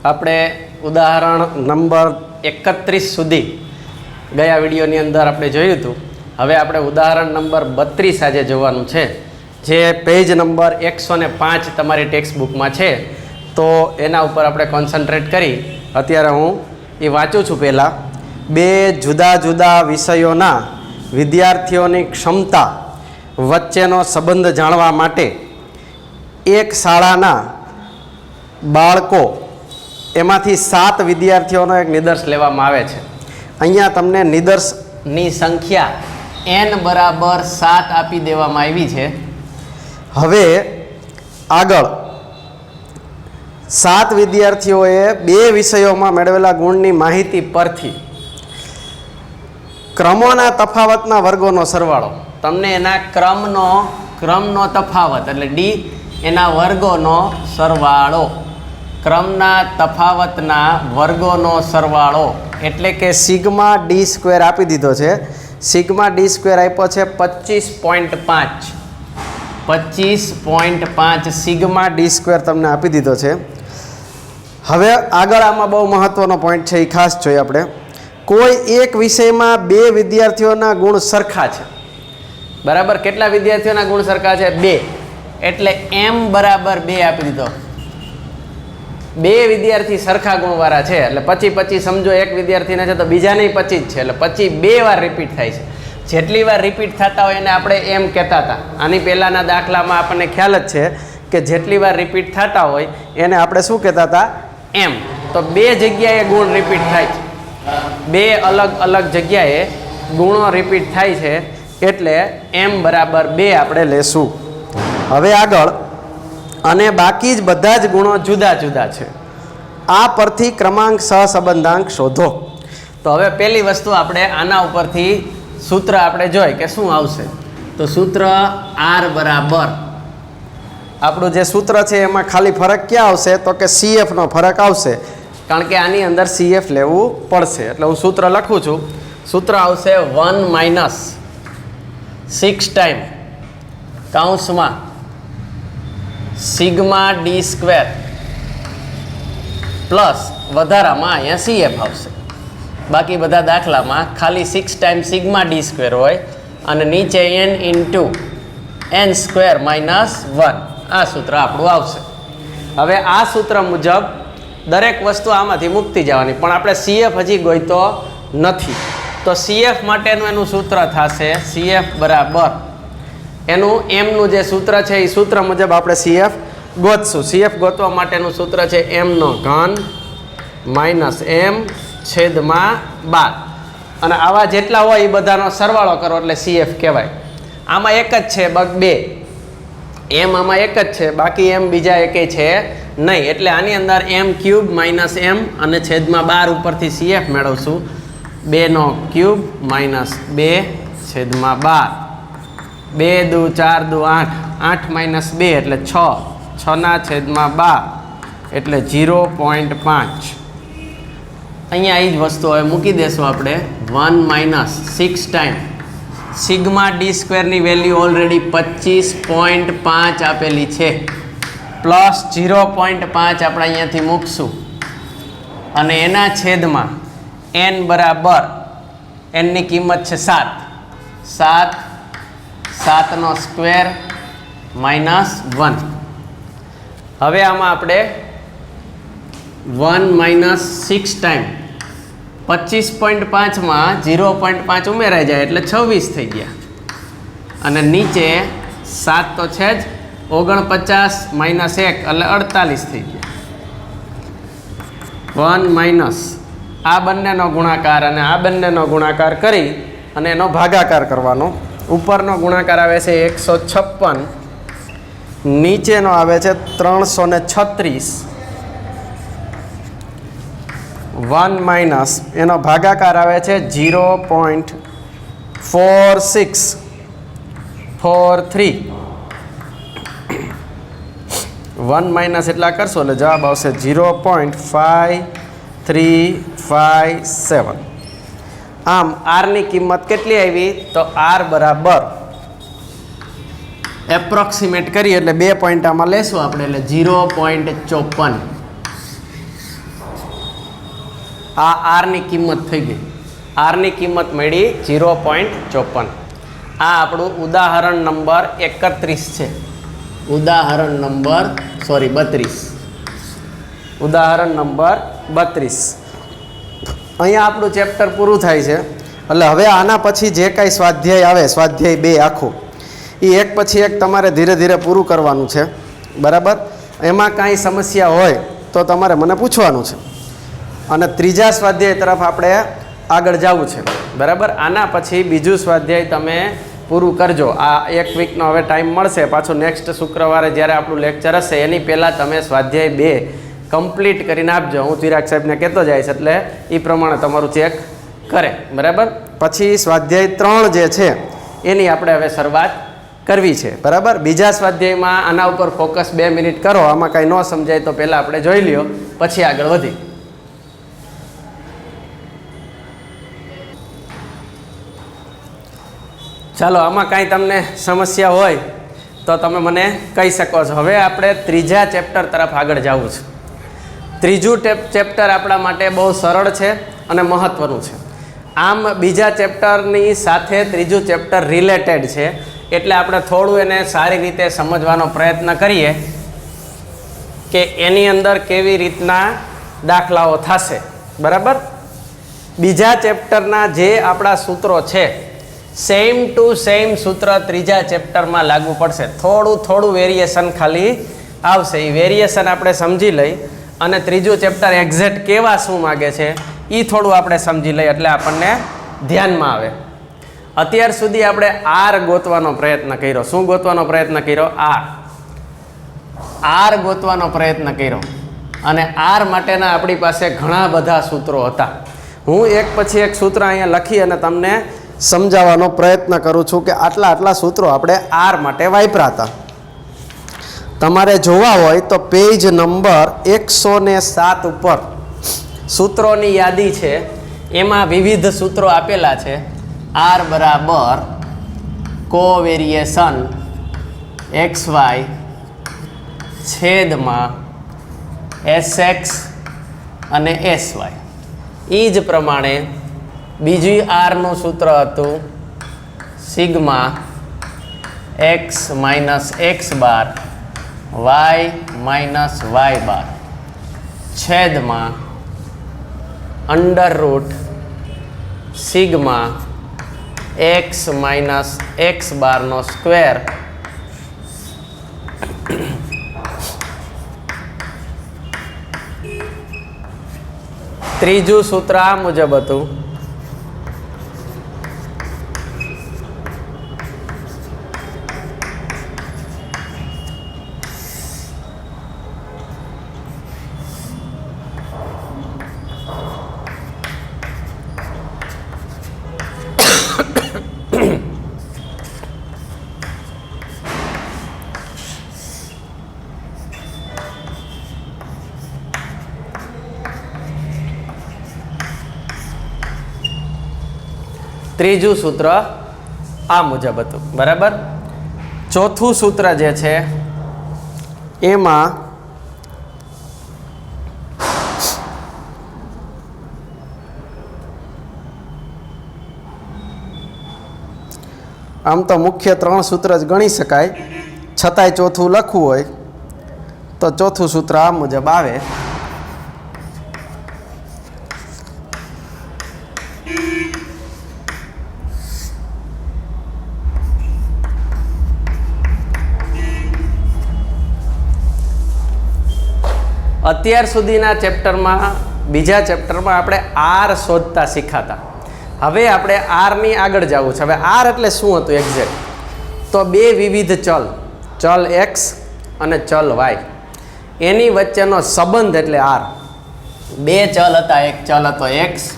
આપણે ઉદાહરણ નંબર 31 સુધી ગયા વિડીયોની અંદર આપણે જોયું હતું. હવે આપણે ઉદાહરણ નંબર 32 આજે જોવાનું છે, જે પેજ નંબર 105 તમારી ટેક્સ્ટ બુકમાં છે. તો એના ઉપર આપણે કોન્સન્ટ્રેટ કરી અત્યારે હું એ વાંચું છું. પહેલાં બે જુદા જુદા વિષયોના વિદ્યાર્થીઓની ક્ષમતા વચ્ચેનો સંબંધ જાણવા માટે એક શાળાના બાળકો એમાંથી 7 વિદ્યાર્થીઓનો એક નિદર્શ લેવામાં આવે છે. અહીંયા તમને નિદર્શની સંખ્યા n બરાબર 7 આપી દેવામાં આવી છે. હવે આગળ 7 વિદ્યાર્થીઓએ 2 વિષયોમાં મેળવેલા ગુણની માહિતી પરથી ક્રમોના તફાવતના વર્ગોનો સરવાળો, તમને એના ક્રમનો તફાવત એટલે ડી એના વર્ગોનો સરવાળો, ક્રમના તફાવતના વર્ગોનો સરવાળો એટલે કે સિગ્મા ડી સ્ક્વેર આપી દીધો છે. સિગ્મા ડી સ્ક્વેર આપ્યો છે 25.5 સિગ્મા ડી સ્ક્વેર તમને આપી દીધો છે. હવે આગળ આમાં બહુ મહત્વનો પોઈન્ટ છે, એ ખાસ જોઈએ આપણે. કોઈ એક વિષયમાં 2 વિદ્યાર્થીઓના ગુણ સરખા છે. બરાબર, કેટલા વિદ્યાર્થીઓના ગુણ સરખા છે? 2. એટલે m બરાબર 2 આપી દીધો. 2 વિદ્યાર્થી સરખા ગુણવાળા છે એટલે 25 સમજો એક વિદ્યાર્થીને છે તો બીજાને 25 છે એટલે 25 2 વાર રિપીટ થાય છે. જેટલી વાર રિપીટ થતા હોય એને આપણે એમ કહેતા હતા. આની પહેલાંના દાખલામાં આપણને ખ્યાલ જ છે કે જેટલી વાર રિપીટ થતા હોય એને આપણે શું કહેતા હતા? એમ. તો 2 જગ્યાએ ગુણ રિપીટ થાય છે, 2 અલગ અલગ જગ્યાએ ગુણો રિપીટ થાય છે એટલે m બરાબર 2 આપણે લેશું. હવે આગળ, અને બાકી જ બધા જ ગુણો જુદા જુદા છે. આ પરથી ક્રમાંક સહસંબંધાંક શોધો. તો હવે પહેલી વસ્તુ આપણે આના ઉપરથી સૂત્ર આપણે જોઈ કે શું આવશે. તો સૂત્ર r બરાબર, આપણું જે સૂત્ર છે એમાં ખાલી ફરક ક્યાં આવશે? તો કે CF નો ફરક આવશે, કારણ કે આની અંદર CF લેવું પડશે. એટલે હું સૂત્ર લખું છું. સૂત્ર આવશે 1 - 6 ટાઈમ કૌંસમાં સિગ્મા ડી સ્ક્વેર પ્લસ વધારામાં અહીંયા CF આવશે. બાકી બધા દાખલામાં ખાલી 6 ટાઈમ સિગ્મા ડી સ્ક્વેર હોય અને નીચે n into n square minus 1. આ સૂત્ર આપણું આવશે. હવે આ સૂત્ર મુજબ દરેક વસ્તુ આમાંથી મૂકતી જવાની, પણ આપણે CF હજી ગોઈતો નથી. તો CF માટેનું એનું સૂત્ર થશે CF બરાબર એનું એમનું જે સૂત્ર છે એ સૂત્ર મુજબ આપણે CF ગોતશું. CF ગોતવા માટેનું સૂત્ર છે m² માઇનસ m છેદમાં 12. અને આવા જેટલા હોય એ બધાનો સરવાળો કરો એટલે CF કહેવાય. આમાં એક જ છે 2, m આમાં એક જ છે, બાકી m બીજા એકેય છે નહીં. એટલે આની અંદર m³ માઇનસ m અને છેદમાં 12 ઉપરથી CF મેળવશું. 2³ માઇનસ 2 છેદમાં 12. 2 દુ 4 દુ 8, 8 માઇનસ 2 એટલે 6, 6 છેદમાં 12 એટલે 0.5. અહીંયા એ જ વસ્તુ હવે મૂકી દેશું આપણે. 1 - 6 ટાઈમ સિગ્મા ડી સ્ક્વેરની વેલ્યુ ઓલરેડી 25.5 આપેલી છે, પ્લસ 0.5 આપણે અહીંયાથી મૂકશું અને એના છેદમાં n બરાબર nની કિંમત છે 7, 7નો સ્ક્વેર માઇનસ 1. હવે આમાં આપણે 1 - 6 ટાઈમ 25.5માં 0.5 ઉમેરાઈ જાય એટલે 26 થઈ ગયા. અને નીચે 7 તો છે જ, 49 માઇનસ 1 એટલે 48 થઈ ગયા. 1 આ બંનેનો ગુણાકાર અને આ બંનેનો ગુણાકાર કરી અને એનો ભાગાકાર કરવાનો. ઉપરનો ગુણાકાર આવે છે 156, નીચેનો આવે છે 336. 1 - એનો ભાગાકાર આવે છે 0.4643. 1 - એટલા કરશો એટલે જવાબ આવશે 0.5357. આમ આરની કિંમત કેટલી આવી? તો આર બરાબર એપ્રોક્સિમેટ કરીએ એટલે 2 પોઈન્ટ આમાં લેશું આપણે એટલે 0.54. આ આરની કિંમત થઈ ગઈ. આરની કિંમત મળી 0.54. આ આપણું ઉદાહરણ નંબર 31 છે. ઉદાહરણ નંબર 32. ઉદાહરણ નંબર 32. અહીંયા આપણું ચેપ્ટર પૂરું થાય છે. એટલે હવે આના પછી જે કાંઈ સ્વાધ્યાય આવે, સ્વાધ્યાય 2 આખું, એ એક પછી એક તમારે ધીરે ધીરે પૂરું કરવાનું છે. બરાબર? એમાં કાંઈ સમસ્યા હોય તો તમારે મને પૂછવાનું છે. અને ત્રીજા સ્વાધ્યાય તરફ આપણે આગળ જવું છે. બરાબર? આના પછી બીજું સ્વાધ્યાય તમે પૂરું કરજો. આ એક વીકનો હવે ટાઈમ મળશે. પાછું નેક્સ્ટ શુક્રવારે જ્યારે આપણું લેક્ચર હશે એની પહેલાં તમે સ્વાધ્યાય 2 કમ્પ્લીટ કરીને આપજો. હું ચિરાગ સાહેબને કહેતો જઈશ એટલે એ પ્રમાણે તમારું ચેક કરે. બરાબર? પછી સ્વાધ્યાય 3 જે છે એની આપણે હવે શરૂઆત કરવી છે. બરાબર? બીજા સ્વાધ્યાયમાં આના ઉપર ફોકસ 2 મિનિટ કરો. આમાં કાંઈ ન સમજાય તો પહેલાં આપણે જોઈ લ્યો, પછી આગળ વધી. ચાલો, આમાં કાંઈ તમને સમસ્યા હોય તો તમે મને કહી શકો છો. હવે આપણે ત્રીજા ચેપ્ટર તરફ આગળ જવું છે. ત્રીજું ચેપ્ટર આપણા માટે બહુ સરળ છે અને મહત્ત્વનું છે. આમ બીજા ચેપ્ટરની સાથે ત્રીજું ચેપ્ટર રિલેટેડ છે, એટલે આપણે થોડું એને સારી રીતે સમજવાનો પ્રયત્ન કરીએ કે એની અંદર કેવી રીતના દાખલાઓ થશે. બરાબર? બીજા ચેપ્ટરના જે આપણા સૂત્રો છે સેમ ટુ સેમ સૂત્ર ત્રીજા ચેપ્ટરમાં લાગુ પડશે. થોડું વેરિએશન ખાલી આવશે. એ વેરિએશન આપણે સમજી લઈ અને ત્રીજું ચેપ્ટર એક્ઝેક્ટ કેવા શું માગે છે એ થોડું આપણે સમજી લઈએ એટલે આપણને ધ્યાનમાં આવે. અત્યાર સુધી આપણે આર ગોતવાનો પ્રયત્ન કર્યો. શું ગોતવાનો પ્રયત્ન કર્યો? આર ગોતવાનો પ્રયત્ન કર્યો. અને આર માટેના આપણી પાસે ઘણા બધા સૂત્રો હતા. હું એક પછી એક સૂત્ર અહીંયા લખી અને તમને સમજાવવાનો પ્રયત્ન કરું છું કે આટલા સૂત્રો આપણે આર માટે વાપર્યા હતા. તમારે જોવા હોય તો પેજ નંબર 107 ઉપર સૂત્રોની યાદી છે. એમાં વિવિધ સૂત્રો આપેલા છે. આર બરાબર કોવેરિએશન XY છેદમાં SX અને SY. એ જ પ્રમાણે બીજી આરનું સૂત્ર હતું સિગ્મા x માઇનસ x બાર y માઇનસ y બાર છેદમાં under route sigma x minus x બારનો સ્ક્વેર ત્રીજું સૂત્ર આ મુજબ હતું. ત્રીજું સૂત્ર આ મુજબ હતું. બરાબર? ચોથું સૂત્ર જે છે એમાં આમ તો મુખ્ય 3 સૂત્ર જ ગણી શકાય, છતાંય ચોથું લખવું હોય તો ચોથું સૂત્ર આ મુજબ આવે. અત્યાર સુધીના ચેપ્ટરમાં, બીજા ચેપ્ટરમાં આપણે આર શોધતા શીખાતા. હવે આપણે આરની આગળ જવું છે. હવે આર એટલે શું હતું એક્ઝેક્ટ? તો 2 વિવિધ ચલ x અને ચલ y, એની વચ્ચેનો સંબંધ એટલે આર. 2 ચલ હતા. એક ચલ હતો x,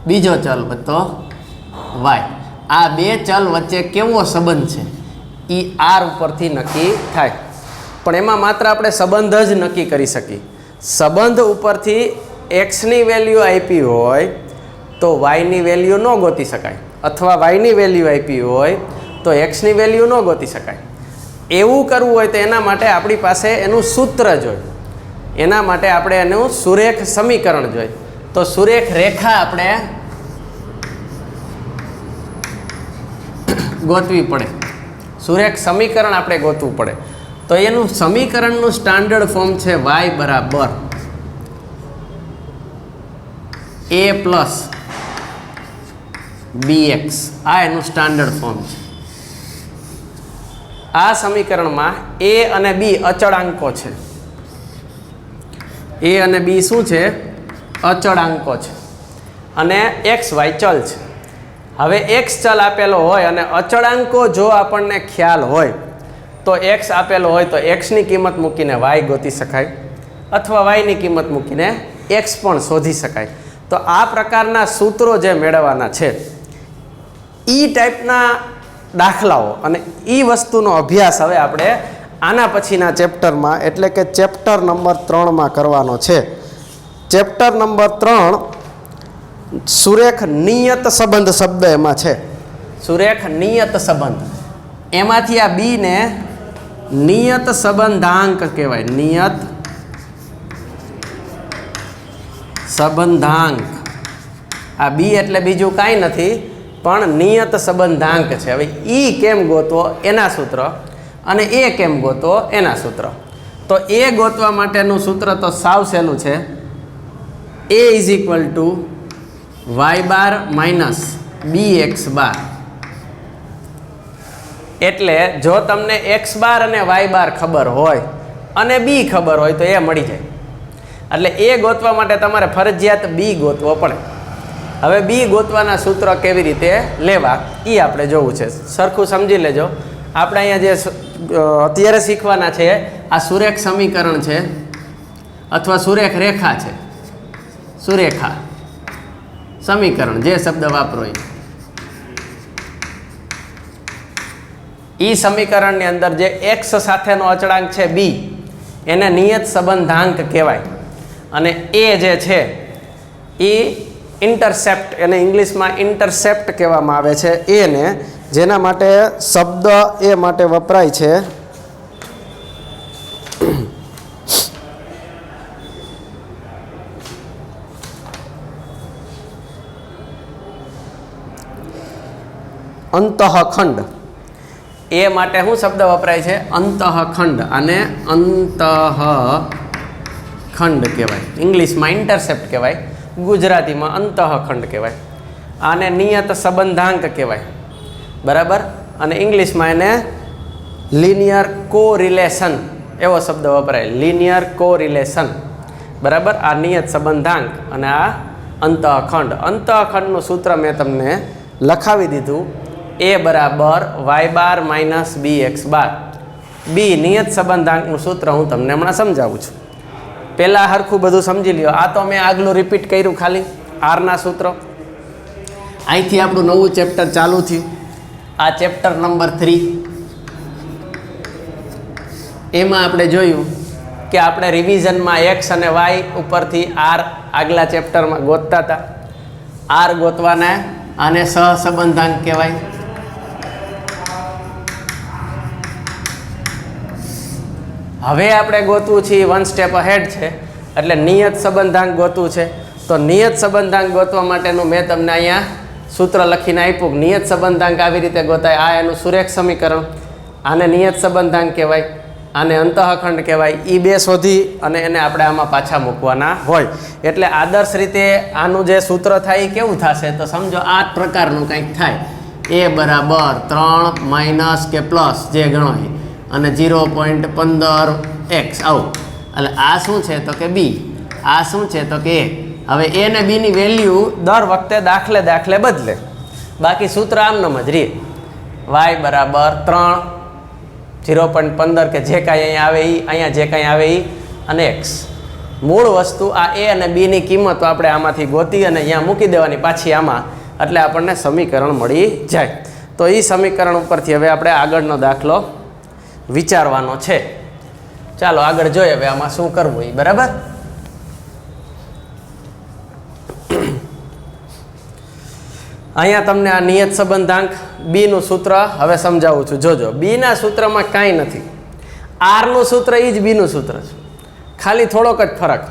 બીજો ચલ હતો y. આ 2 ચલ વચ્ચે કેવો સંબંધ છે એ આર ઉપરથી નક્કી થાય. પણ એમાં માત્ર આપણે સંબંધ જ નક્કી કરી શકીએ. સંબંધ ઉપરથી એક્સની વેલ્યુ આપી હોય તો વાયની વેલ્યુ ન ગોતી શકાય, અથવા વાયની વેલ્યુ આપી હોય તો એક્સની વેલ્યુ ન ગોતી શકાય. એવું કરવું હોય તો એના માટે આપણી પાસે એનું સૂત્ર જોઈએ. એના માટે આપણે એનું સુરેખ સમીકરણ જોઈએ. તો સુરેખ રેખા આપણે ગોતવી પડે, સુરેખ સમીકરણ આપણે ગોતવું પડે. તો એનું સમીકરણનું સ્ટાન્ડર્ડ ફોર્મ છે y બરાબર a પ્લસ bx. આ એનું સ્ટાન્ડર્ડ ફોર્મ છે. આ સમીકરણમાં a અને b અચળાંકો છે. a અને b શું છે? અચળાંકો છે. અને x y ચલ છે. હવે x ચલ આપેલો હોય અને અચળાંકો જો આપણને ખ્યાલ હોય તો x આપેલો હોય તો x ની કિંમત મૂકીને y ગોતી શકાય અથવા y ની કિંમત મૂકીને x પણ શોધી શકાય. તો આ પ્રકારના સૂત્રો જે મેળવવાના છે એ ટાઈપના દાખલાઓ અને એ વસ્તુનો અભ્યાસ હવે આપણે આના પછીના ચેપ્ટરમાં એટલે કે ચેપ્ટર નંબર 3માં કરવાનો છે. ચેપ્ટર નંબર 3 સુરેખ નિયત સંબંધ શબ્દ એમાં છે. સુરેખ નિયત સંબંધ, એમાંથી આ બી ને નિયત સંબંધાંક કહેવાય. નિયત સંબંધાંક. આ બી એટલે બીજું કાંઈ નથી પણ નિયત સંબંધાંક છે. હવે ઈ કેમ ગોતવો એના સૂત્ર અને એ કેમ ગોતવો એના સૂત્ર. તો એ ગોતવા માટેનું સૂત્ર તો સાવ સહેલું છે. a is equal to y bar minus bx બાર. એટલે જો તમને x બાર અને y બાર ખબર હોય અને b ખબર હોય તો એ મળી જાય. એટલે એ ગોતવા માટે તમારે ફરજિયાત b ગોતવો પડે. હવે બી ગોતવાના સૂત્ર કેવી રીતે લેવા એ આપણે જોવું છે. સરખું સમજી લેજો. આપણે અહીંયા જે અત્યારે શીખવાના છે આ સુરેખ સમીકરણ છે અથવા સુરેખ રેખા છે. સુરેખા સમીકરણ જે શબ્દ વાપરો એ સમીકરણની અંદર જે x સાથેનો અચળાંક છે બી એને નિયત સંબંધાંક કહેવાય. અને એ જે છે એ ઇન્ટરસેપ્ટ, એને ઇંગ્લિશમાં ઇન્ટરસેપ્ટ કહેવામાં આવે છે. એને જેના માટે શબ્દ એ માટે વપરાય છે અંતઃખંડ. એ માટે શું શબ્દ વપરાય છે? અંતઃખંડ. અને અંતઃખંડ કહેવાય. ઇંગ્લિશમાં ઇન્ટરસેપ્ટ કહેવાય, ગુજરાતીમાં અંતઃખંડ કહેવાય. આને નિયત સંબંધાંક કહેવાય. બરાબર. અને ઇંગ્લિશમાં એને લિનિયર કોરિલેશન એવો શબ્દ વપરાય. Linear correlation. બરાબર. આ નિયત સંબંધાંક અને આ અંતઃખંડ. અંતઃખંડનું સૂત્ર મેં તમને લખાવી દીધું. a બરાબર y બાર માઇનસ bx બાર. બી નિયત સંબંધાંકનું સૂત્ર હું તમને હમણાં સમજાવું છું. પહેલાં હરખું બધું સમજી લ્યો. આ તો મેં આગલું રિપીટ કર્યું ખાલી આરના સૂત્ર. અહીંથી આપણું નવું ચેપ્ટર ચાલુ થયું. આ ચેપ્ટર નંબર 3. એમાં આપણે જોયું કે આપણે રિવિઝનમાં x અને y ઉપરથી r આગલા ચેપ્ટરમાં ગોતતા હતા. r ગોતવાના આને સહસંબંધાંક કહેવાય. હવે આપણે ગોતવું છે વન સ્ટેપ અહેડ છે એટલે નિયત સંબંધાંક ગોતવું છે. તો નિયત સંબંધાંક ગોતવા માટેનું મેં તમને અહીંયા સૂત્ર લખીને આપ્યું. નિયત સંબંધાંક આવી રીતે ગોતાય. આ એનું સુરેખ સમીકરણ. આને નિયત સંબંધાંક કહેવાય, આને અંતઃખંડ કહેવાય. એ બે શોધી અને એને આપણે આમાં પાછા મૂકવાના હોય. એટલે આદર્શ રીતે આનું જે સૂત્ર થાય એ કેવું થશે તો સમજો આ પ્રકારનું કંઈક થાય. a બરાબર 3 માઇનસ કે પ્લસ જે ગણો અને 0.15x આવું. એટલે આ શું છે તો કે બી, આ શું છે તો કે એ. હવે એ ને બીની વેલ્યુ દર વખતે દાખલે બદલે, બાકી સૂત્ર આમનામ જ રહે. y બરાબર 3, 0.15 કે જે કાંઈ અહીંયા આવે એ, અહીંયા જે કાંઈ આવે એ અને x. મૂળ વસ્તુ આ એ અને બીની કિંમતો આપણે આમાંથી ગોતી અને અહીંયા મૂકી દેવાની પાછી આમાં, એટલે આપણને સમીકરણ મળી જાય. તો એ સમીકરણ ઉપરથી હવે આપણે આગળનો દાખલો વિચારવાનો છે. ચાલો આગળ જોઈએ હવે આમાં શું કરવું એ. બરાબર. અહીંયા તમને આ નિયત સંબંધાંક બીનું સૂત્ર હવે સમજાવું છું. જોજો, બીના સૂત્રમાં કાંઈ નથી. આરનું સૂત્ર એ જ બીનું સૂત્ર છે, ખાલી થોડોક જ ફરક.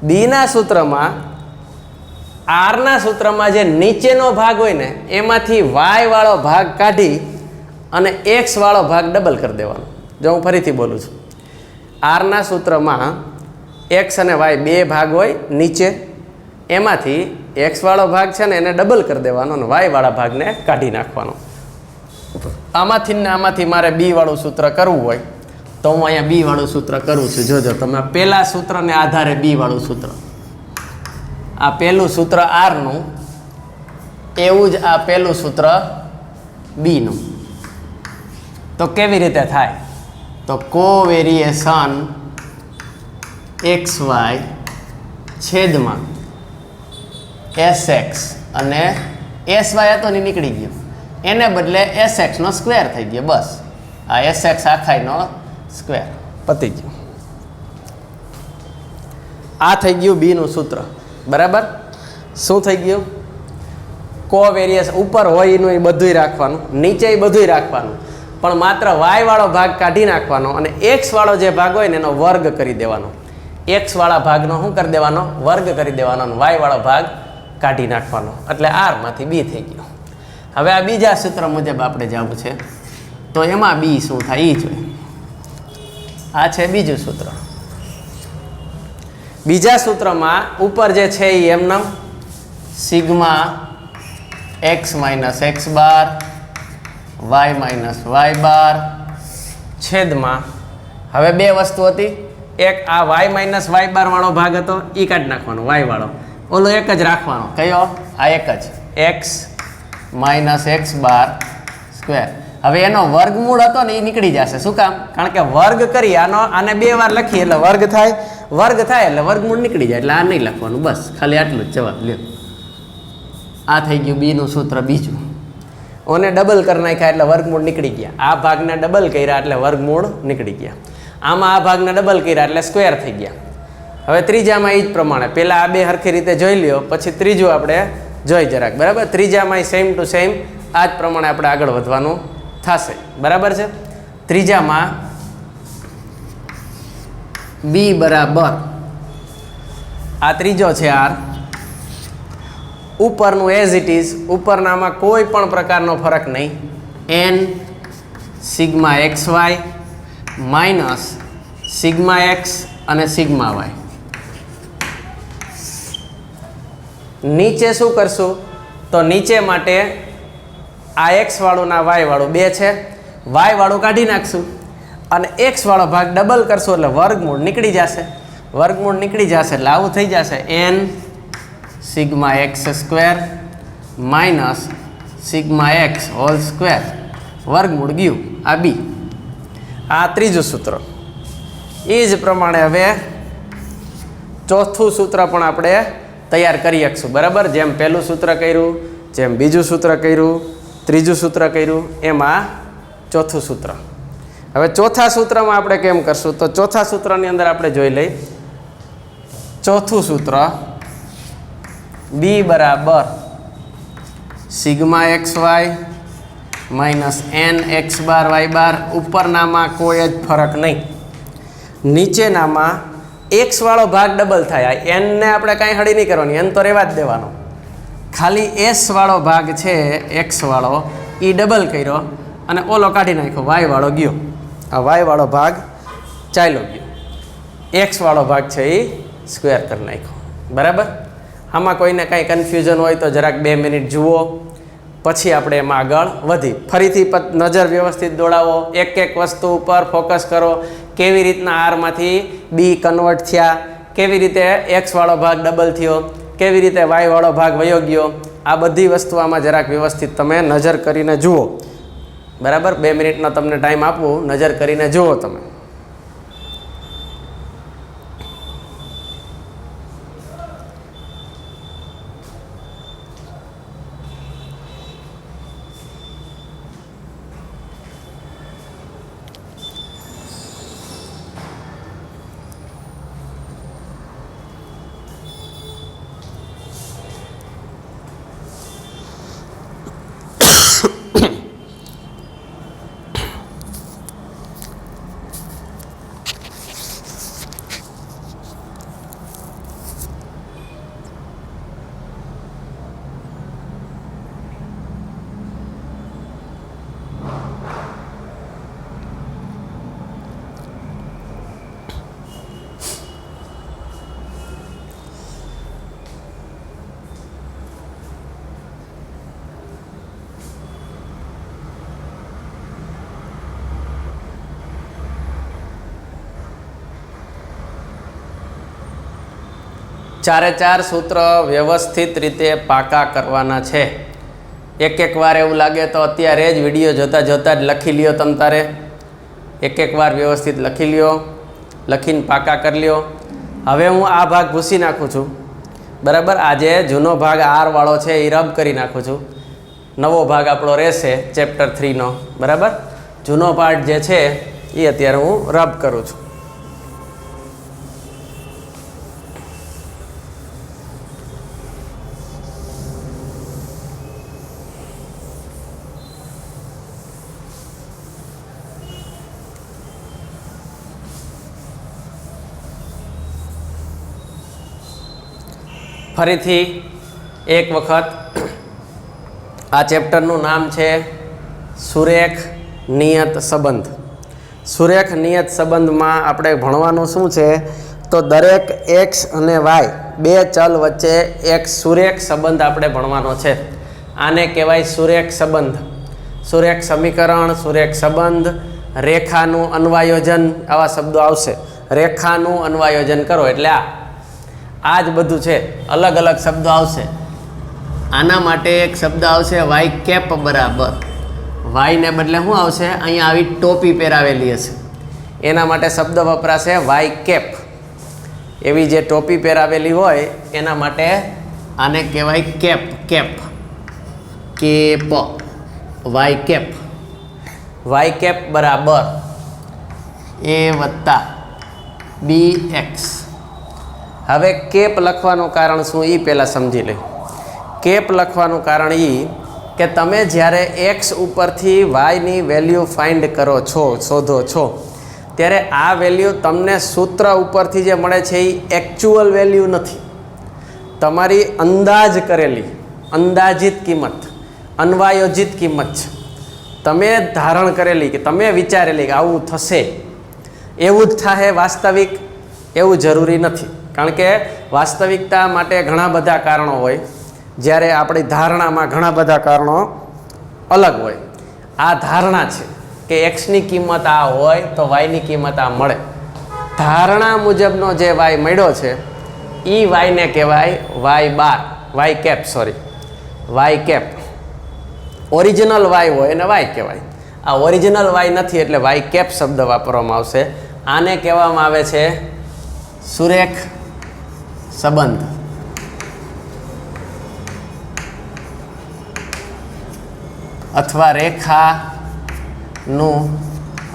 બીના સૂત્રમાં આરના સૂત્રમાં જે નીચેનો ભાગ હોય ને એમાંથી વાય વાળો ભાગ કાઢી અને એક્સ વાળો ભાગ ડબલ કરી દેવાનો. જો હું ફરીથી બોલું છું, આરના સૂત્રમાં એક્સ અને વાય બે ભાગ હોય નીચે, એમાંથી એક્સ વાળો ભાગ છે ને એને ડબલ કરી દેવાનો અને વાય વાળા ભાગને કાઢી નાખવાનો. આમાંથી ને આમાંથી મારે બી વાળું સૂત્ર કરવું હોય તો હું અહીંયા બી વાળું સૂત્ર કરું છું. જોજો તમે પહેલા સૂત્રને આધારે બી વાળું સૂત્ર, આ પહેલું સૂત્ર આરનું એવું જ આ પહેલું સૂત્ર બીનું. તો કેવી રીતે થાય? તો કોવેરિએશન એક્સ વાય છેદમાં એસ એક્સ, અને એસ વાય હતો ને નીકળી ગયો, એને બદલે એસ એક્સનો સ્ક્વેર થઈ ગયો. બસ આ એસ એક્સ આખાઈનો સ્ક્વેર, પતી ગયું. આ થઈ ગયું બીનું સૂત્ર. બરાબર. શું થઈ ગયું? કોવેરિયસ ઉપર હોય એનું એ બધુંય રાખવાનું, નીચે એ બધુંય રાખવાનું, પણ માત્ર વાય વાળો ભાગ કાઢી નાખવાનો અને એક્સ વાળો જે ભાગ હોય ને એનો વર્ગ કરી દેવાનો. એક્સ વાળા ભાગનો શું કરી દેવાનો? વર્ગ કરી દેવાનો, અને વાય વાળો ભાગ કાઢી નાખવાનો. એટલે આરમાંથી બી થઈ ગયો. હવે આ બીજા સૂત્ર મુજબ આપણે જવું છે, તો એમાં બી શું થાય એ જોઈએ. આ છે બીજું સૂત્ર. બીજા સૂત્રમાં ઉપર જે છે એ એમનામ sigma x minus x bar Y minus Y બાર છેદમાં, હવે બે વસ્તુ હતી. એક આ વાય માઇનસ વાય બાર વાળો ભાગ હતો એ કાઢી નાખવાનો, વાય વાળો. ઓલો એક જ રાખવાનો. કયો? આ એક જ, x minus x bar square. હવે એનો વર્ગમૂળ હતો ને એ નીકળી જશે. શું કામ? કારણ કે વર્ગ કરી આને બે વાર લખીએ એટલે વર્ગ થાય, વર્ગ થાય એટલે વર્ગમૂળ નીકળી જાય, એટલે આ નહીં લખવાનું. બસ ખાલી આટલું જ જવાબ લ્યો. આ થઈ ગયું બીનું સૂત્ર બીજું. ઓને ડબલ કરી નાખ્યા એટલે વર્ગમૂળ નીકળી ગયા. આ ભાગને ડબલ કર્યા એટલે વર્ગમૂળ નીકળી ગયા. આમાં આ ભાગને ડબલ કર્યા એટલે સ્ક્વેર થઈ ગયા. હવે ત્રીજામાં એ જ પ્રમાણે પહેલાં આ બે સરખી રીતે જોઈ લ્યો, પછી ત્રીજું આપણે જોઈ જરાક. બરાબર. ત્રીજામાં સેમ ટુ સેમ આ જ પ્રમાણે આપણે આગળ વધવાનું થશે. બરાબર છે. ત્રીજામાં બી બરાબર, આ ત્રીજો છે આર, ઉપરનું એઝ ઇટ ઇઝ, ઉપરનામાં કોઈ પણ પ્રકારનો ફરક નહીં. N sigma x Y minus sigma x અને સિગ્મા વાય. નીચે શું કરશું? તો નીચે માટે આ એક્સ વાળું ના વાય વાળું બે છે, વાય વાળું કાઢી નાખશું અને એક્સ વાળો ભાગ ડબલ કરશું એટલે વર્ગમૂળ નીકળી જશે. વર્ગમૂળ નીકળી જશે એટલે આવું થઈ જશે, n sigma x square minus sigma x whole square, વર્ગમૂળ ગયું. આ બી. આ ત્રીજું સૂત્ર. એ જ પ્રમાણે હવે ચોથું સૂત્ર પણ આપણે તૈયાર કરી શકશું. બરાબર. જેમ પહેલું સૂત્ર કર્યું, જેમ બીજું સૂત્ર કર્યું, ત્રીજું સૂત્ર કર્યું, એમાં ચોથું સૂત્ર. હવે ચોથા સૂત્રમાં આપણે કેમ કરશું? તો ચોથા સૂત્રની અંદર આપણે જોઈ લઈ. ચોથું સૂત્ર બી બરાબર sigma x Y minus N X bar Y bar. ઉપરનામાં કોઈ જ ફરક નહીં, નીચેનામાં એક્સ વાળો ભાગ ડબલ થાય. એનને આપણે કાંઈ હળી નહીં કરવાની, એન તો રહેવા જ દેવાનો. ખાલી એસ વાળો ભાગ છે એક્સ વાળો એ ડબલ કર્યો અને ઓલો કાઢી નાખ્યો, વાય વાળો ગયો. આ વાય વાળો ભાગ ચાલ્યો ગયો. એક્સ વાળો ભાગ છે એ સ્ક્વેર કરી નાખ્યો. બરાબર. આમાં કોઈને કાંઈ કન્ફ્યુઝન હોય તો જરાક 2 મિનિટ જુઓ, પછી આપણે એમાં આગળ વધી. ફરીથી નજર વ્યવસ્થિત દોડાવો, એક એક વસ્તુ ઉપર ફોકસ કરો. કેવી રીતના આરમાંથી બી કન્વર્ટ થયા, કેવી રીતે એક્સ વાળો ભાગ ડબલ થયો, કેવી રીતે વાય વાળો ભાગ વયો ગયો, આ બધી વસ્તુ આમાં જરાક વ્યવસ્થિત તમે નજર કરીને જુઓ. બરાબર. 2 મિનિટનો તમને ટાઈમ આપું, નજર કરીને જુઓ તમે. ચારે ચાર સૂત્ર વ્યવસ્થિત રીતે પાકા કરવાના છે. એક વાર એવું લાગે તો અત્યારે જ વિડીયો જોતાં જોતાં જ લખી લ્યો. તમ તારે એક વાર વ્યવસ્થિત લખી લ્યો, લખીને પાકા કરી લ્યો. હવે હું આ ભાગ ભૂસી નાખું છું, બરાબર. આજે જૂનો ભાગ R વાળો છે એ રબ કરી નાખું છું. નવો ભાગ આપણો રહેશે ચેપ્ટર 3નો, બરાબર. જૂનો પાર્ટ જે છે એ અત્યારે હું રબ કરું છું. ફરીથી એક વખત આ ચેપ્ટરનું નામ છે સુરેખ નિયત સંબંધ. સુરેખ નિયત સંબંધમાં આપણે ભણવાનું શું છે તો દરેક એક્સ અને વાય બે ચલ વચ્ચે એક સુરેખ સંબંધ આપણે ભણવાનો છે. આને કહેવાય સુરેખ સંબંધ, સુરેખ સમીકરણ, સુરેખ સંબંધ, રેખાનું અન્વયોજન, આવા શબ્દો આવશે. રેખાનું અન્વયોજન કરો એટલે આ જ બધું છે. અલગ અલગ શબ્દો આવશે. આના માટે એક શબ્દ આવશે વાય કેપ બરાબર. વાયને બદલે શું આવશે? અહીંયા આવી ટોપી પહેરાવેલી હશે એના માટે શબ્દ વપરાશે વાય કેપ. એવી જે ટોપી પહેરાવેલી હોય એના માટે આને કહેવાય cap. Cap cap y cap. Y cap બરાબર એ વત્તા બી એક્સ. હવે કેપ લખવાનું કારણ શું એ પહેલાં સમજી લે. કેપ લખવાનું કારણ એ કે તમે જ્યારે એક્સ ઉપરથી વાયની વેલ્યુ ફાઇન્ડ કરો છો, શોધો છો, ત્યારે આ વેલ્યુ તમને સૂત્ર ઉપરથી જે મળે છે એ એકચ્યુઅલ વેલ્યુ નથી, તમારી અંદાજ કરેલી, અંદાજિત કિંમત, અન્વાયોજિત કિંમત છે. તમે ધારણ કરેલી કે તમે વિચારેલી કે આવું થશે, એવું જ થાય વાસ્તવિક એવું જરૂરી નથી. કારણ કે વાસ્તવિકતા માટે ઘણા બધા કારણો હોય, જ્યારે આપણી ધારણામાં ઘણા બધા કારણો અલગ હોય. આ ધારણા છે કે એક્સની કિંમત આ હોય તો વાયની કિંમત આ મળે. ધારણા મુજબનો જે વાય મળ્યો છે એ વાયને કહેવાય Y bar, Y cap, sorry Y cap. Original Y હોય એને વાય કહેવાય. આ ઓરિજિનલ વાય નથી એટલે વાય કેપ શબ્દ વાપરવામાં આવશે. આને કહેવામાં આવે છે સુરેખ સંબંધ. અથવા રેખાનું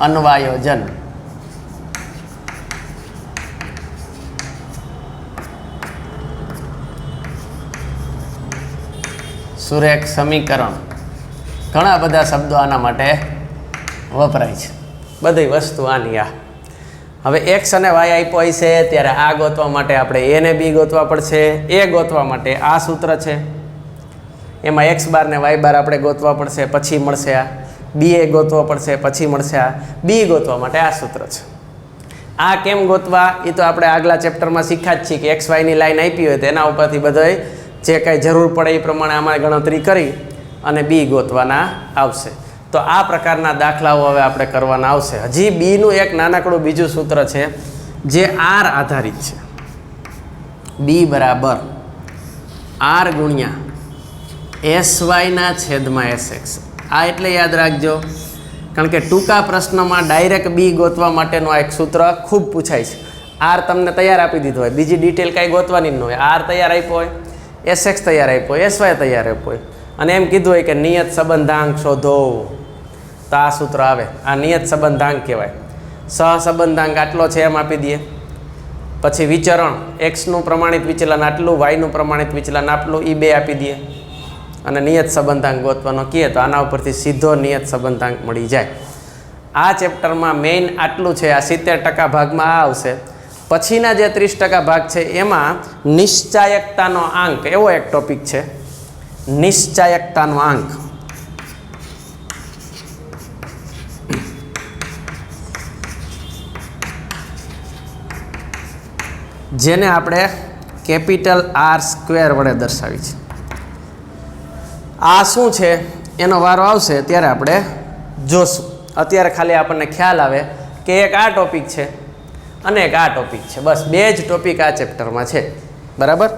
અન્વયોજન. સુરેખ સમીકરણ. ઘણા બધા શબ્દો આના માટે વપરાય છે. બધી વસ્તુ આની આ. હવે એક્સ અને વાય આપ્યો હોય છે ત્યારે આ ગોતવા માટે આપણે એ ને બી ગોતવા પડશે. એ ગોતવા માટે આ સૂત્ર છે, એમાં એક્સ બાર ને વાય બાર આપણે ગોતવા પડશે, પછી મળશે આ. બી એ ગોતવા પડશે, પછી મળશે આ. બી ગોતવા માટે આ સૂત્ર છે. આ કેમ ગોતવા એ તો આપણે આગલા ચેપ્ટરમાં શીખ્યા જ છીએ કે એક્સ વાયની લાઈન આપી હોય તો એના ઉપરથી બધાય જે કાંઈ જરૂર પડે એ પ્રમાણે અમારે ગણતરી કરી અને બી ગોતવાના આવશે. તો આ પ્રકારના દાખલાઓ હવે આપણે કરવાના આવશે. હજી બીનું એક નાનકડું બીજું સૂત્ર છે જે આર આધારિત છે. બી બરાબર આર ગુણ્યા એસ વાયના છેદમાં એસ એક્સ. આ એટલે યાદ રાખજો કારણ કે ટૂંકા પ્રશ્નમાં ડાયરેક્ટ બી ગોતવા માટેનું આ એક સૂત્ર ખૂબ પૂછાય છે. આર તમને તૈયાર આપી દીધો હોય, બીજી ડિટેલ કાંઈ ગોતવાની ન હોય. આર તૈયાર આપ્યો હોય, એસ એક્સ તૈયાર આપ્યો હોય, એસ વાય તૈયાર આપ્યો હોય અને એમ કીધું હોય કે નિયત સંબંધાંક શોધો, તો આ સૂત્ર આવે. આ નિયત સંબંધાંક કહેવાય. સહસંબંધાંક આટલો છે એમ આપી દઈએ, પછી વિચરણ એક્સનું પ્રમાણિત વિચલન આટલું, વાયનું પ્રમાણિત વિચલન આટલું, એ બે આપી દઈએ અને નિયત સંબંધાંક ગોતવાનો કહીએ તો આના ઉપરથી સીધો નિયત સંબંધાંક મળી જાય. આ ચેપ્ટરમાં મેઇન આટલું છે. આ 70% ભાગમાં આ આવશે. પછીના જે 30% ભાગ છે એમાં નિશ્ચાયકતાનો આંક એવો એક ટોપિક છે. નિશ્ચાયકતાનો આંક. જેને આપણે કેપિટલ આર સ્ક્વેર વડે દર્શાવી છે. આ શું છે એનો વારો આવશે ત્યારે આપણે જોશું. અત્યારે ખાલી આપણને ખ્યાલ આવે કે એક આ ટોપિક છે અને એક આ ટોપિક છે. બસ બે જ ટોપિક આ ચેપ્ટરમાં છે. બરાબર.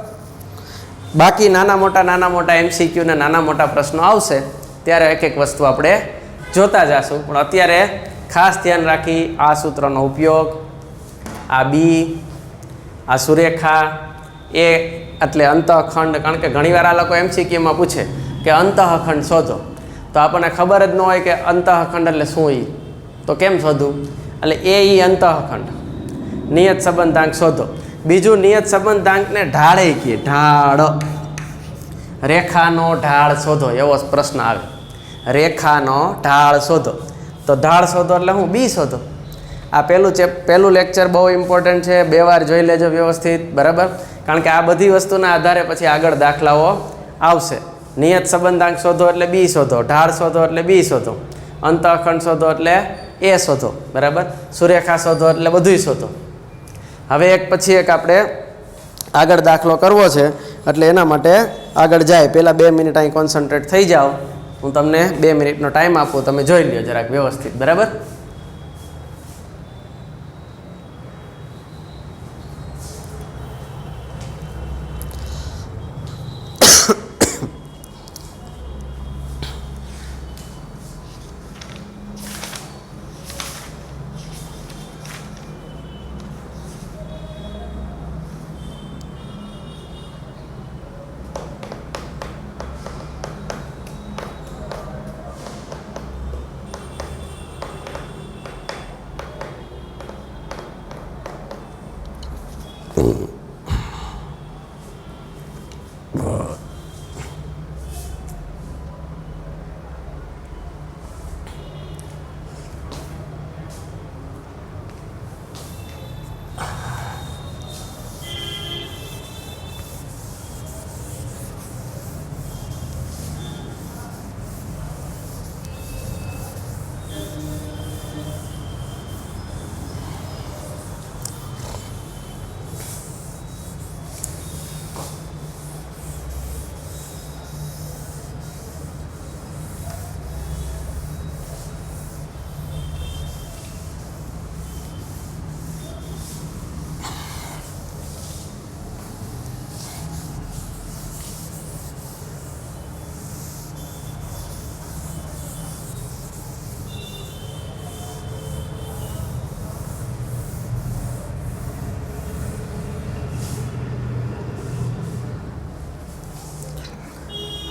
બાકી નાના મોટા MCQ ને નાના મોટા પ્રશ્નો આવશે ત્યારે એક એક વસ્તુ આપણે જોતા જઈશું. પણ અત્યારે ખાસ ધ્યાન રાખી આ સૂત્રનો ઉપયોગ, આ બી, આ સુરેખા, એ એટલે અંતઃખંડ. કારણ કે ઘણીવાર આ લોકો MCQમાં પૂછે કે અંતઃખંડ શોધો, તો આપણને ખબર જ ન હોય કે અંતઃખંડ એટલે શું. એ તો કેમ શોધવું? એટલે એ અંતઃખંડ. નિયત સંબંધાંક શોધો. બીજું નિયત સંબંધાંકને ઢાળે કહીએ, ઢાળ. રેખાનો ઢાળ શોધો એવો પ્રશ્ન આવે. રેખાનો ઢાળ શોધો, તો ઢાળ શોધો એટલે હું બી શોધો. આ પહેલું લેક્ચર બહુ ઇમ્પોર્ટન્ટ છે, 2 વાર જોઈ લેજો વ્યવસ્થિત, બરાબર. કારણ કે આ બધી વસ્તુના આધારે પછી આગળ દાખલાઓ આવશે. નિયત સંબંધાંક શોધો એટલે બી શોધો, ઢાળ શોધો એટલે બી શોધો, અંતઃખંડ શોધો એટલે એ શોધો, બરાબર. સુરેખા શોધો એટલે બધુંય શોધો. હવે એક પછી એક આપણે આગળ દાખલો કરવો છે, એટલે એના માટે આગળ જાય પહેલાં 2 મિનિટ અહીં કોન્સન્ટ્રેટ થઈ જાઓ. હું તમને 2 મિનિટનો ટાઈમ આપું, તમે જોઈ લ્યો જરાક વ્યવસ્થિત, બરાબર.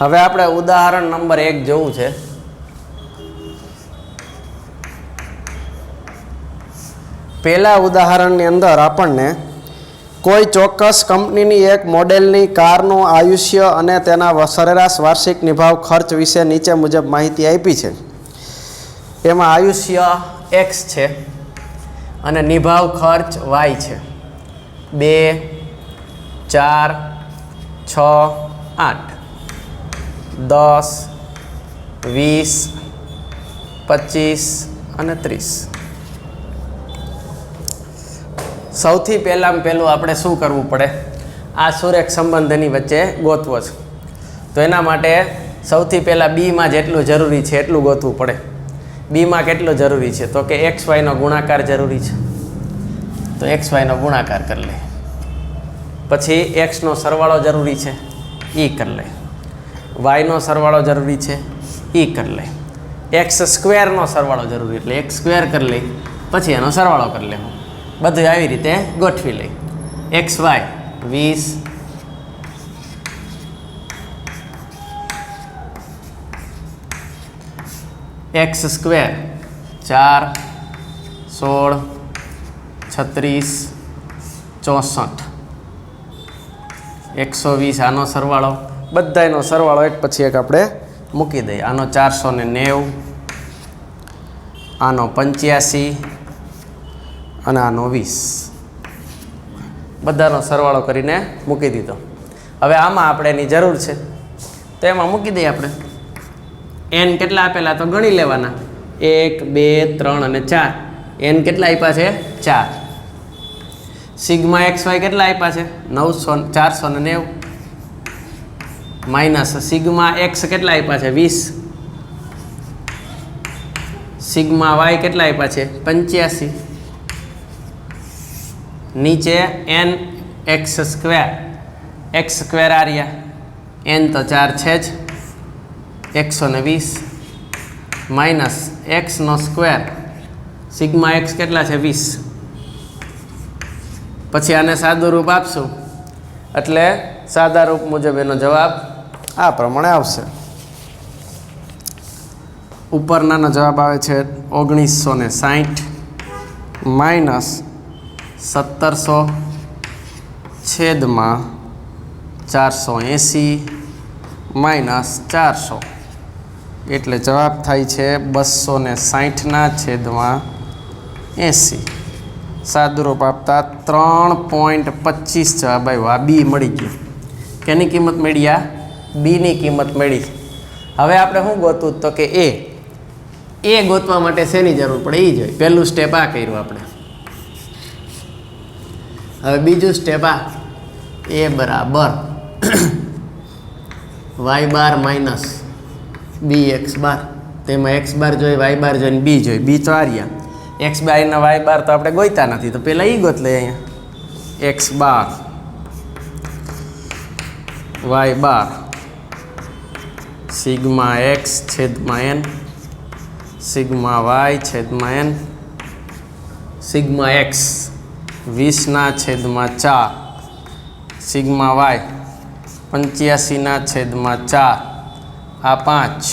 હવે આપણે ઉદાહરણ નંબર 1 જોવું છે. પહેલા ઉદાહરણની અંદર આપણને કોઈ ચોક્કસ કંપનીની એક મોડેલની કારનું આયુષ્ય અને તેના સરેરાશ વાર્ષિક નિભાવ ખર્ચ વિશે નીચે મુજબ માહિતી આપી છે. એમાં આયુષ્ય X છે અને નિભાવ ખર્ચ Y છે. 2, 4, 6, 8, 10, 20, 25 અને 30. સૌથી પહેલું આપણે શું કરવું પડે? આ સુરેખ સંબંધની વચ્ચે ગોતવો છે. તો એના માટે સૌથી પહેલાં બીમાં જેટલું જરૂરી છે એટલું ગોતવું પડે. બીમાં કેટલું જરૂરી છે? તો કે XYનો ગુણાકાર જરૂરી છે. તો XYનો ગુણાકાર કરી લે. પછી Xનો સરવાળો જરૂરી છે, એ કરી લે. વાયનો સરવાળો જરૂરી છે, એ કરી લે. X² સરવાળો જરૂરી, એટલે X² કરી લઈ, પછી એનો સરવાળો કરી લે. બધું આવી રીતે ગોઠવી લઈ. XY 20, X² 4, 16, 36, 64, 120 આનો સરવાળો. બધાનો સરવાળો એક પછી એક આપણે મૂકી દઈએ. આનો 490, આનો 85 અને આનો 20. બધાનો સરવાળો કરીને મૂકી દીધો. હવે આમાં આપણે એની જરૂર છે તો એમાં મૂકી દઈએ આપણે. n કેટલા આપેલા તો ગણી લેવાના. 1, 2, 3 અને 4. n કેટલા આપ્યા છે? 4. સિગ્મા XY કેટલા આપ્યા છે? 490 માઇનસ સિગ્મા X કેટલા આપ્યા છે? 20. સિગ્મા Y કેટલા આપ્યા છે? 85. નીચે n X² एक्स स्क्वेर आ रहा एन तो 4 है ज 120 माइनस एक्स नो स्क्वेर सिग्मा एक्स केटला है 20 पछी आने सादू रूप आपशू एटले सादा रूप मुजब एनो जवाब आ प्रमाणे आवशे। उपरना जवाब आवे छे 1960 माइनस 1700 छेद में 480 माइनस 400 एटले जवाब थाय छे 260 ना छेद में 80 सादुरूप आपता 3.25 जवाब आव्यो। आ बी मळी गयो। केनी किंमत मळी? आ बी नी किंमत मळी। हवे आपणे शुं गोतवुं तो के ए गोतवा माटे शेनी जरूर पड़े ई जोई। पहेलुं स्टेप आ कर्युं आपणे। हवे बीजुं स्टेप आ ए बराबर वाय बार माइनस बी एक्स बार तेमां एक्स बार जोई वाय बार जोई बी जोई। बी तो आ रह्या एक्स बार ने वाय बार तो आपणे गोईता नथी तो पहेला ई गोत लઈએ अहींया एक्स बार वाय बार सिग्मा एक्स छेद में एन सिग्मा वाय छेद में एन सिग्मा एक्स 20 ना छेद में 4 सिग्मा वाय 85 ना छेद में 4 आ 5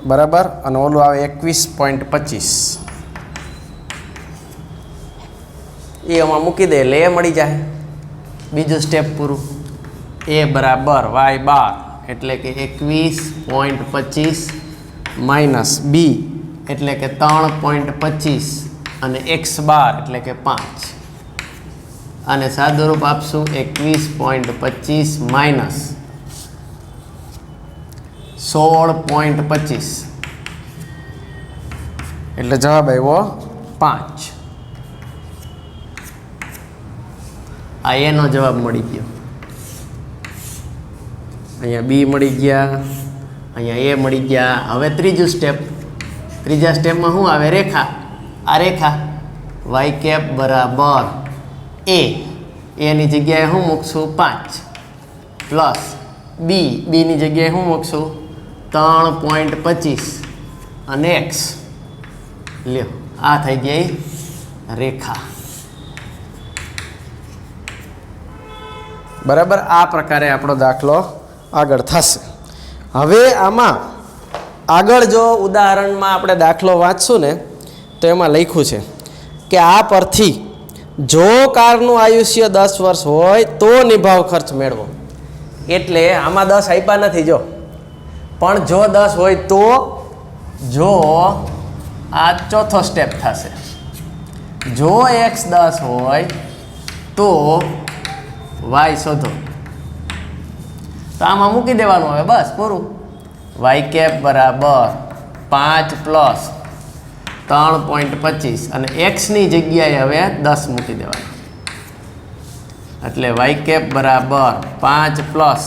बराबर अने ओलू आवे 21.25 ये आमां मूकी दे એટલે એ મળી जाए। बीजू स्टेप पूरू ए बराबर वाय बार एटले के 21.25 माइनस बी एटले के 3.25 अने एक्स बार एटले के 5 अने सादू रूप आपशू 21.25 माइनस 16.25 एटले जवाब आव्यो 5। आ एनो जवाब मळी गयो। अहींया बी मळी गया अहींया ए मळी गया। हवे त्रीजું स्टेप। त्रीजा स्टेप में शुं आवे रेखा। आ रेखा वाय कैप बराबर ए नी जग्याए शुं मूकशुं 5 प्लस बी नी जग्याए शुं मूकशुं 3.25 अने एक्स ल्यो आ थई गई रेखा बराबर। आ प्रकारे आपणो दाखलो आगळ थशे। हवे आमां आगळ जो उदाहरण में आपणे दाखलो वांचशुं ने तो एमां लख्युं छे कि आ परथी जो कारनुं आयुष्य 10 वर्ष होय तो निभाव खर्च मेळवो। एटले आमां 10 आप्या नथी जो पण जो 10 होय तो जो आ चौथो स्टेप थशे। जो एक्स 10 होय तो वाय शोधो। तो आमां मूकी देवानुं हवे बस पूरुं। वाय कैप बराबर 5 प्लस 3.25 अने एक्स नी जग्याए हवे 10 मूकी देवानुं एटले वाय कैप बराबर 5 प्लस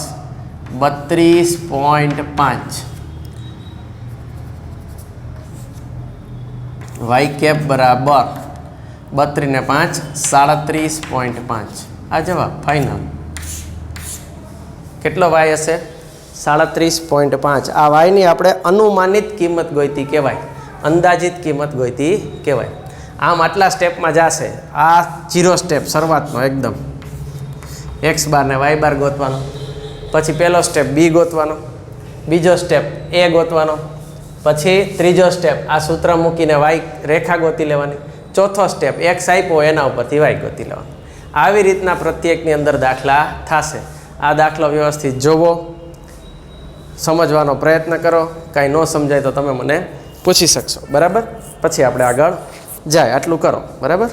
32.5 वाय कैप बराबर 32 ने 5 37.5 आ जवाब फाइनल। केटलो वाय हशे 37.5। आ वाय नी आपणे अनुमानित किंमत गोईती कहेवाय अंदाजित किंमत गोईती कहेवाय। आम आटला स्टेप में जाशे। आ 0 स्टेप शरूआतनो एकदम एक्स बार ने वाय बार गोतवानो पछी पहेलो स्टेप बी गोतवानो बीजो स्टेप ए गोतवानो पछी त्रीजो स्टेप आ सूत्र मूकीने वाय रेखा गोती लेवानी चौथो स्टेप एक्स आप्यो एना उपरथी वाय गोती लेवानो। આવી રીતના પ્રત્યેકની અંદર દાખલા થશે। આ દાખલો વ્યવસ્થિત જોવો સમજવાનો પ્રયત્ન કરો। કાંઈ ન સમજાય તો તમે મને પૂછી શકશો બરાબર। પછી આપણે આગળ જાય આટલું કરો બરાબર।